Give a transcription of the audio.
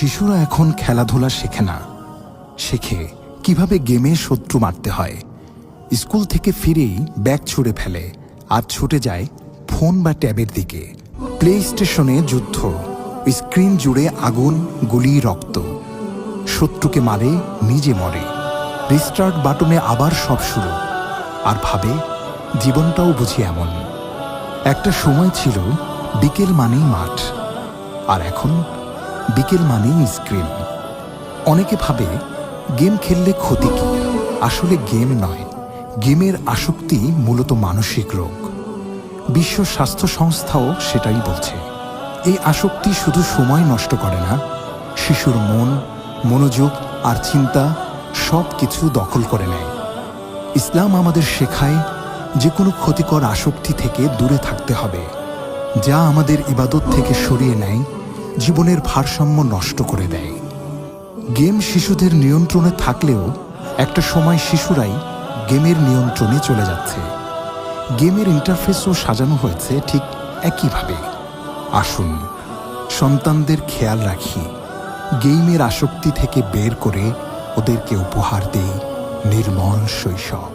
শিশুরা এখন খেলাধুলা শেখে না, শেখে কিভাবে গেমে শত্রু মারতে হয়। স্কুল থেকে ফিরেই ব্যাগ ছুঁড়ে ফেলে আর ছুটে যায় ফোন বা ট্যাবের দিকে। প্লে স্টেশনে যুদ্ধ, স্ক্রিন জুড়ে আগুন, গুলি, রক্ত। শত্রুকে মারে, নিজে মরে। রিস্টার্ট বাটনে আবার সব শুরু, আর ভাবে জীবনটাও বুঝি এমন। একটা সময় ছিল বিকেল মানেই মাঠ, আর এখন বিকেল মানেই স্ক্রিন। অনেকে ভাবে গেম খেললে ক্ষতি কি? আসলে গেম নয়, গেমের আসক্তি মূলত মানসিক রোগ। বিশ্ব স্বাস্থ্য সংস্থাও সেটাই বলছে। এই আসক্তি শুধু সময় নষ্ট করে না, শিশুর মন, মনোযোগ আর চিন্তা সব কিছু দখল করে নেয়। ইসলাম আমাদের শেখায় যে কোনো ক্ষতিকর আসক্তি থেকে দূরে থাকতে হবে, যা আমাদের ইবাদত থেকে সরিয়ে নেয়, জীবনের ভারসাম্য নষ্ট করে দেয়। গেম শিশুদের নিয়ন্ত্রণে থাকলেও একটা সময় শিশুরাই গেমের নিয়ন্ত্রণে চলে যাচ্ছে। গেমের ইন্টারফেসও সাজানো হয়েছে ঠিক একইভাবে। আসুন সন্তানদের খেয়াল রাখি, গেমের আসক্তি থেকে বের করে ওদেরকে উপহার দেই নির্মল শৈশব।